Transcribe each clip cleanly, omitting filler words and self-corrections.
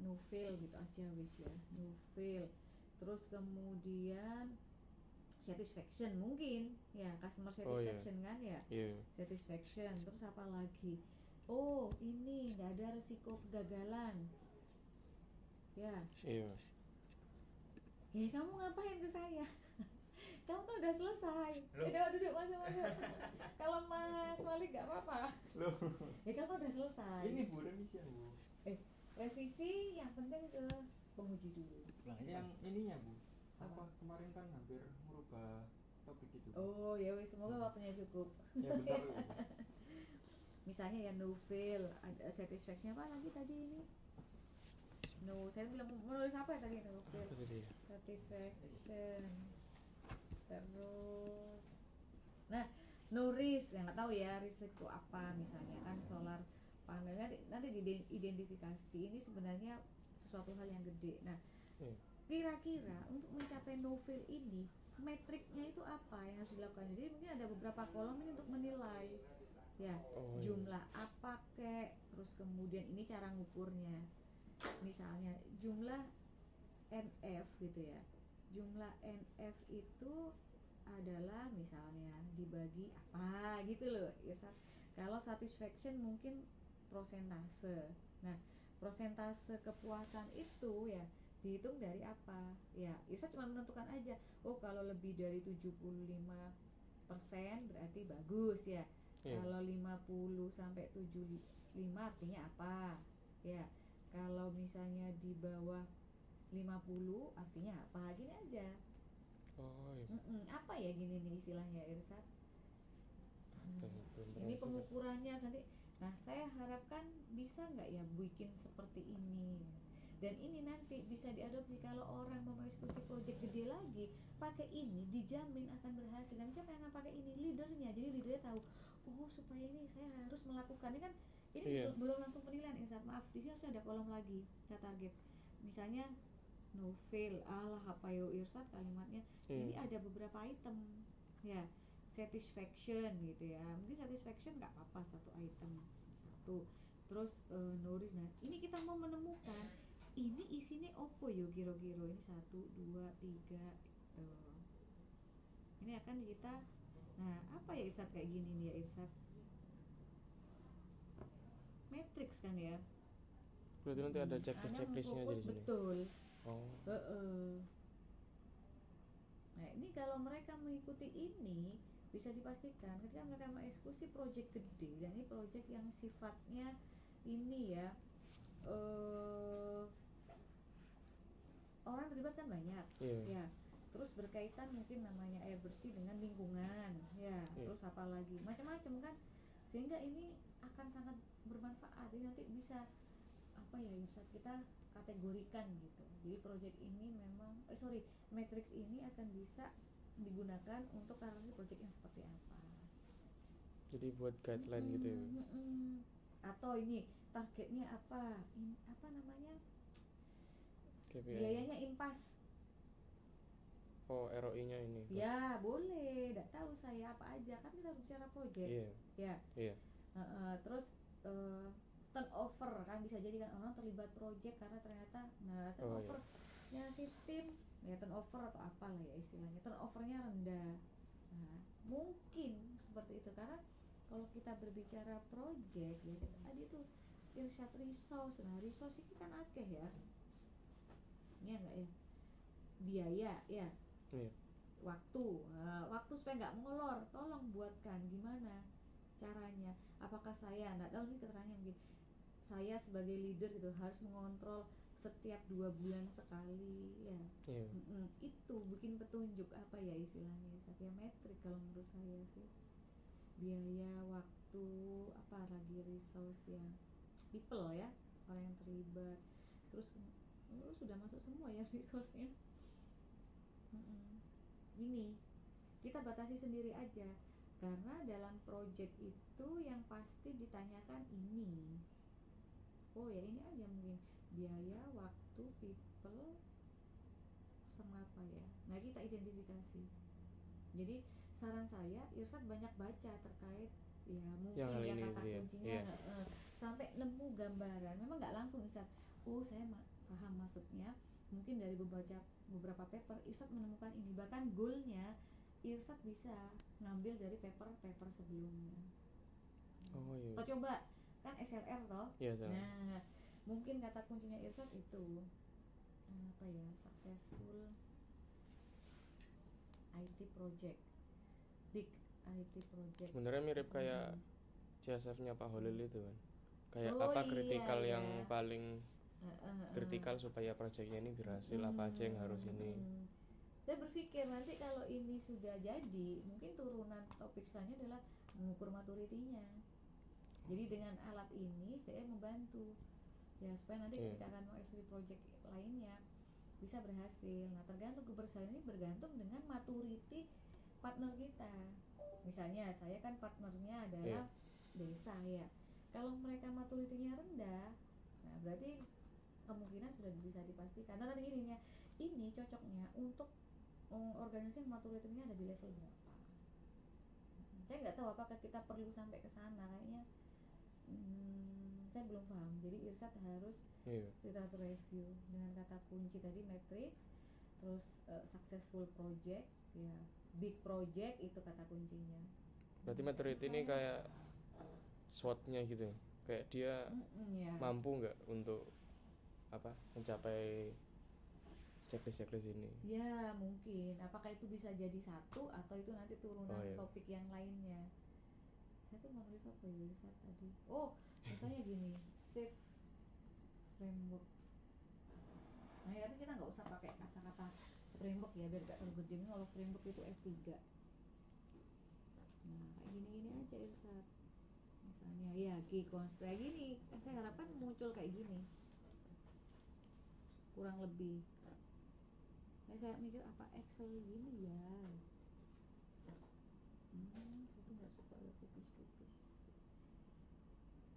no fail gitu aja wis ya, no fail. Terus kemudian satisfaction mungkin ya, customer satisfaction kan ya, satisfaction. Terus apa lagi, oh ini nggak ada resiko kegagalan ya. Kamu ngapain ke saya? Kamu kan udah selesai. Duduk masuk. Kalau Mas Malik nggak apa-apa. Kamu udah selesai. Ini Bu revisi Bu. Revisi yang penting ke penguji dulu. Yang ininya Bu. Apa kemarin kan hampir merubah topik itu. Oh ya wis, semoga waktunya cukup. Ya benar. Misalnya ya no fail, ada satisfaction apa lagi tadi ini? No, saya bilang menulis apa ya tadi? No fail, satisfaction. Terus, nah no risk, yang nggak tahu ya risiko apa, misalnya kan solar panel nanti diidentifikasi ini sebenarnya sesuatu hal yang gede. Nah kira-kira untuk mencapai no fail ini metriknya itu apa yang harus dilakukan? Jadi mungkin ada beberapa kolom ini untuk menilai ya, jumlah apa kek, terus kemudian ini cara ngukurnya, misalnya jumlah NF gitu ya. Jumlah NF itu adalah misalnya dibagi apa gitu loh ya. Kalau satisfaction mungkin prosentase. Nah prosentase kepuasan itu ya dihitung dari apa ya, saya cuma menentukan aja, oh kalau lebih dari 75% berarti bagus ya. Kalau 50 sampai 75 artinya apa ya. Kalau misalnya di bawah 50 artinya apa, gini aja. Apa ya gini nih istilahnya Irsat. Ini pengukurannya nanti. Nah saya harapkan bisa nggak ya bikin seperti ini, dan ini nanti bisa diadopsi kalau orang mau eksekusi proyek gede lagi, pakai ini dijamin akan berhasil. Dan siapa yang akan pakai ini? Leadernya. Jadi leadernya tahu, oh supaya ini saya harus melakukan ini kan. Ini belum langsung penilaian Irsat, maaf di sini harus ada kolom lagi ya, target misalnya no fail, apa yo Irsat kalimatnya. Ini ada beberapa item ya, satisfaction gitu ya, mungkin satisfaction nggak apa-apa satu item satu. Terus no risk. Nah ini kita mau menemukan ini isinya opo yo kira-kira ini 1, 2, 3 gitu. Ini akan kita, nah apa ya Irsat kayak gini nih ya Irsat, matrix kan ya. Berarti nanti ada checklistnya jadi sini. Betul. Nah ini kalau mereka mengikuti ini bisa dipastikan ketika mereka mengeksekusi proyek gede, dan ini proyek yang sifatnya ini ya, orang terlibat kan banyak ya. Terus berkaitan mungkin namanya air bersih dengan lingkungan ya. Terus apalagi macam-macam kan, sehingga ini akan sangat bermanfaat. Jadi nanti bisa apa ya, bisa kita kategorikan gitu. Jadi proyek ini memang matrix ini akan bisa digunakan untuk karakteristik proyek yang seperti apa. Jadi buat guideline gitu ya. Atau ini targetnya apa? Apa namanya? KPI. Biayanya impas. ROI-nya ini. Ya, boleh. Enggak tahu saya apa aja, kan kita bicara proyek. Iya. Terus turnover kan bisa jadi kan orang terlibat proyek karena ternyata turnovernya si tim ya, turnover atau apalah ya istilahnya, turnovernya rendah. Nah mungkin seperti itu, karena kalau kita berbicara proyek ya tadi itu Irsyad resource. Nah resource ini kan akeh ya, ini enggak ya, biaya ya, waktu supaya nggak molor, tolong buatkan gimana caranya. Apakah saya nggak tahu nih keterangannya, mungkin saya sebagai leader itu harus mengontrol setiap 2 bulan sekali ya. Itu bikin petunjuk apa ya istilahnya, satu metrik kalau menurut saya sih, biaya, waktu, apa lagi resource ya, people ya, orang yang terlibat. Terus sudah masuk semua ya resource-nya. Ini kita batasi sendiri aja, karena dalam project itu yang pasti ditanyakan ini. Oh ya ini aja mungkin biaya, waktu, people, sama apa ya. Nah kita identifikasi. Jadi saran saya Irsyad banyak baca terkait ya mungkin ya kata kuncinya sampai nemu gambaran. Memang nggak langsung Irsyad, oh saya paham maksudnya. Mungkin dari beberapa paper Irsad menemukan ini, bahkan goalnya Irsad bisa ngambil dari paper sebelumnya. Oh iya. Atau coba kan SLR toh. Iya, sama. Nah, mungkin kata kuncinya Irsad itu apa ya, successful IT project, big IT project. Sebenarnya mirip kayak CSF-nya Pak Holil itu kan. Kayak apa kritikal yang paling kritikal supaya proyeknya ini berhasil, apa aja yang harus ini. Saya berpikir nanti kalau ini sudah jadi, mungkin turunan topik selanjutnya adalah mengukur maturitinya. Jadi dengan alat ini saya membantu ya supaya nanti ketika akan mengeksekusi project lainnya bisa berhasil. Nah, tergantung keberhasilan ini bergantung dengan maturity partner kita. Misalnya saya kan partnernya adalah desa ya. Kalau mereka maturitinya rendah, nah berarti kemungkinan sudah bisa dipastikan. Karena nanti gini ya, ini cocoknya untuk organisasi yang maturitinya ada di level berapa. Saya nggak tahu apakah kita perlu sampai ke sana, kayaknya saya belum paham. Jadi Irsad harus literatur review dengan kata kunci tadi matrix, terus successful project ya, big project itu kata kuncinya. Berarti maturity ini kayak SWOT-nya gitu, kayak dia mampu nggak untuk apa mencapai checklist ini. Ya mungkin, apakah itu bisa jadi satu atau itu nanti turunan topik yang lainnya. Saya tuh mau nulis apa ya Irsad tadi. Oh, misalnya gini, safe framework. Nah ya kita nggak usah pakai kata-kata framework ya, biar gak terlalu gede. Kalau framework itu S3. Nah kayak gini-gini aja Irsad. Misalnya ya key constraint gini, saya harapkan muncul kayak gini kurang lebih. Saya mikir apa Excel gini ya. Saya tuh nggak suka ada cookies.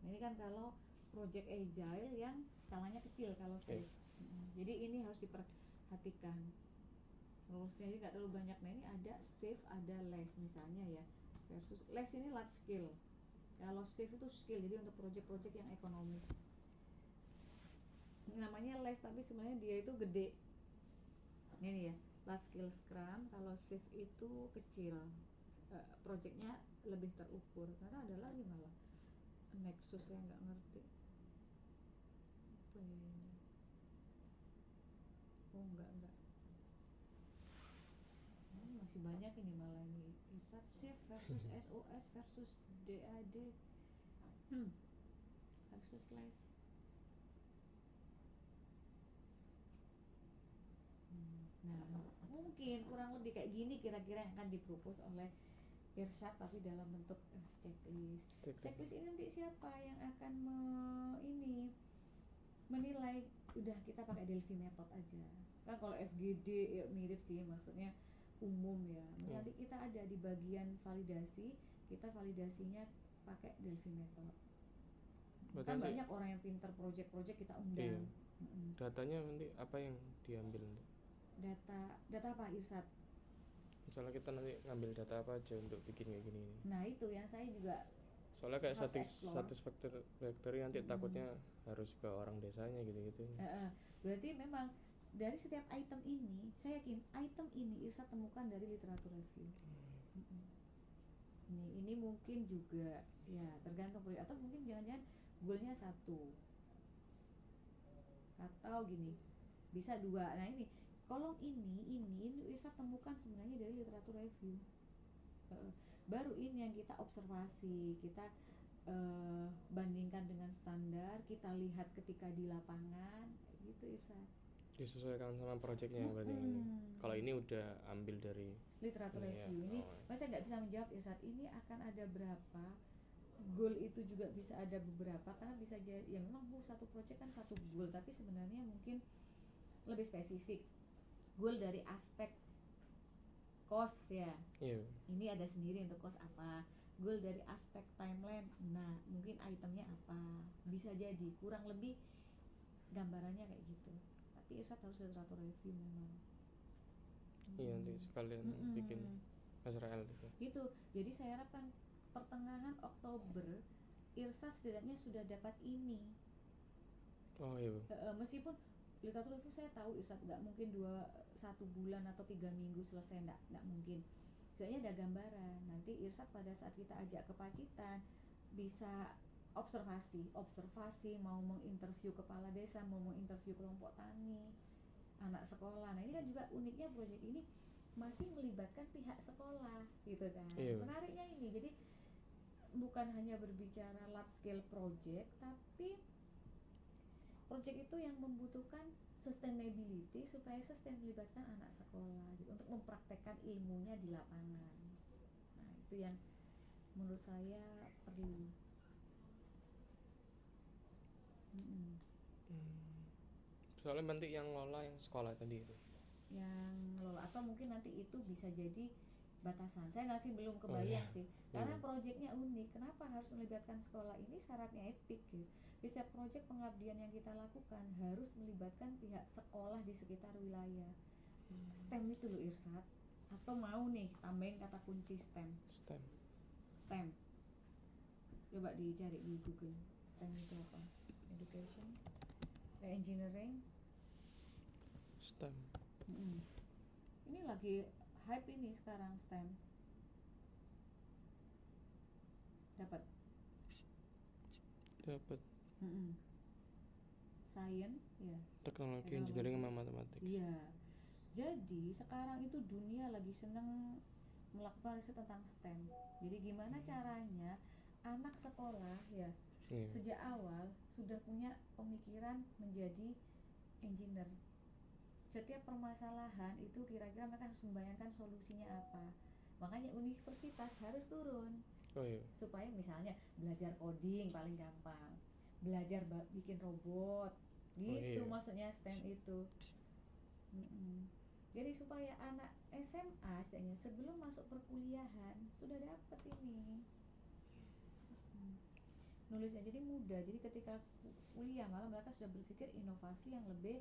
Nah ini kan kalau project agile yang skalanya kecil kalau safe. Jadi ini harus diperhatikan. Rulesnya jadi nggak terlalu banyak. Nah ini ada safe, ada less misalnya ya. Versus less ini large scale. Kalau safe itu skill, jadi untuk project-project yang ekonomis. Namanya less tapi sebenarnya dia itu gede. Ini ya, large scale Scrum. Kalau safe itu kecil, projectnya lebih terukur. Karena ada lagi malah Nexus yang nggak ngerti. Apa ya ini? Oh enggak. Masih banyak ini malah ini. Irsad safe versus SOS versus DAD versus less. Nah mungkin kurang lebih kayak gini kira-kira yang akan dipropose oleh Irsad, tapi dalam bentuk checklist. Checklist ini nanti siapa yang akan menilai? Udah kita pakai Delphi method aja kan. Kalau FGD ya mirip sih, maksudnya umum ya. Nanti kita ada di bagian validasi, kita validasinya pakai Delphi method. Kan banyak orang yang pinter project kita undang. Datanya nanti apa yang diambil? Data apa Irsad? Misalnya kita nanti ngambil data apa aja untuk bikin kayak gini. Nah itu yang saya juga. Soalnya kayak satisfactory nanti takutnya harus ke orang desanya gitu. Berarti memang dari setiap item ini, saya yakin item ini Irsad temukan dari literatur review. Ini mungkin juga ya tergantung proyek, atau mungkin jangan-jangan goalnya 1 atau gini bisa 2. Nah ini kolom ini Irsad temukan sebenarnya dari literatur review. Baru ini yang kita observasi, kita bandingkan dengan standar, kita lihat ketika di lapangan gitu Irsad. Disesuaikan sama proyeknya berarti ini. Kalau ini udah ambil dari literatur review ini, saya nggak bisa menjawab Irsad ini akan ada berapa. Goal itu juga bisa ada beberapa, karena bisa jadi ya memang satu proyek kan satu goal, tapi sebenarnya mungkin lebih spesifik. Goal dari aspek cost ya. Ini ada sendiri untuk cost apa. Goal dari aspek timeline. Nah, mungkin itemnya apa. Bisa jadi kurang lebih gambarannya kayak gitu. Tapi Irsad harus literatur review memang. Iya nanti sekalian bikin Israel gitu. Jadi saya harapkan pertengahan Oktober Irsad setidaknya sudah dapat ini. Oh iya. Meskipun literatur review saya tahu Ustadz nggak mungkin 1 bulan atau 3 minggu selesai, nggak mungkin. Soalnya ada gambaran. Nanti Irsat pada saat kita ajak ke Pacitan bisa observasi, mau menginterview kepala desa, mau menginterview kelompok tani, anak sekolah. Nah ini kan juga uniknya proyek ini masih melibatkan pihak sekolah gitu kan. Menariknya ini, jadi bukan hanya berbicara large scale project, tapi project itu yang membutuhkan sustainability supaya sustain melibatkan anak sekolah gitu, untuk mempraktekkan ilmunya di lapangan. Nah itu yang menurut saya perlu. Soalnya nanti yang ngelola yang sekolah tadi itu, yang ngelola, atau mungkin nanti itu bisa jadi batasan. Saya belum kebayang sih, karena proyeknya unik. Kenapa harus melibatkan sekolah? Ini syaratnya epic gitu. Di setiap proyek pengabdian yang kita lakukan harus melibatkan pihak sekolah di sekitar wilayah. STEM itu loh Irsat. Atau mau nih tambahin kata kunci STEM. Coba dicari di Google. STEM itu apa? Education, engineering, STEM. Ini lagi hype ini sekarang STEM. Dapat. Science, ya. Teknologi, engineering, sama matematik. Iya. Jadi sekarang itu dunia lagi seneng melakukan riset tentang STEM. Jadi gimana caranya anak sekolah ya sejak awal sudah punya pemikiran menjadi engineer. Setiap permasalahan itu kira-kira mereka harus membayangkan solusinya apa. Makanya universitas harus turun. Supaya misalnya belajar coding paling gampang, belajar bikin robot gitu. Maksudnya STEM itu. Jadi supaya anak SMA setidaknya sebelum masuk perkuliahan sudah dapat ini nulisnya, jadi mudah. Jadi ketika kuliah malah mereka sudah berpikir inovasi yang lebih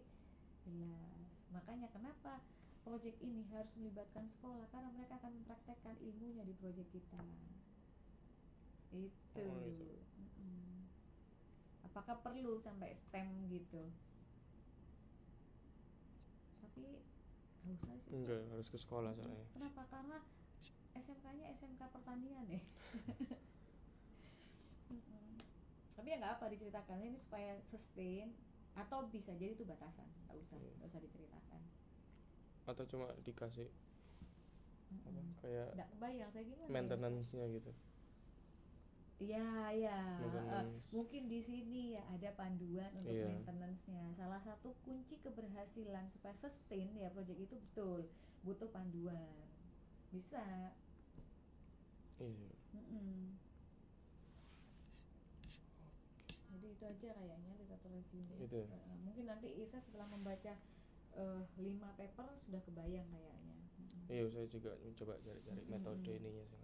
jelas. Makanya kenapa proyek ini harus melibatkan sekolah, karena mereka akan mempraktekkan ilmunya di proyek kita. Itu. Apakah perlu sampai STEM gitu? Tapi gak usah sih. Enggak, harus ke sekolah soalnya. Kenapa? Karena SMK-nya SMK pertanian ya. Tapi ya nggak apa diceritakan ini supaya sustain, atau bisa jadi itu batasan, nggak usah diceritakan. Atau cuma dikasih kayak nggak kebayang saya gimana maintenance-nya gitu. Iya. Mungkin di sini ya ada panduan untuk maintenance-nya. Salah satu kunci keberhasilan supaya sustain ya proyek itu betul butuh panduan. Bisa. Jadi itu aja kayaknya literatur review-nya. Mungkin nanti Isa setelah membaca 5 paper sudah kebayang kayaknya. Saya juga mencoba cari-cari metode ininya sih.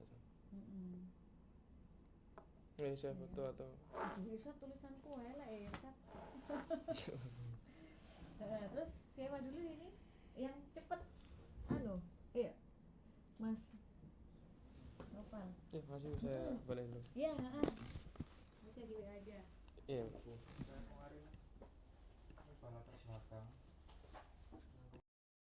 Ini saya foto atau Irsat tulisanku elek ya Irsat. Terus siapa dulu ini yang cepet iya Mas Noval. Masih saya boleh dulu. Iya, bisa di WA aja. Iya. Saya kemarin kepala terbelakang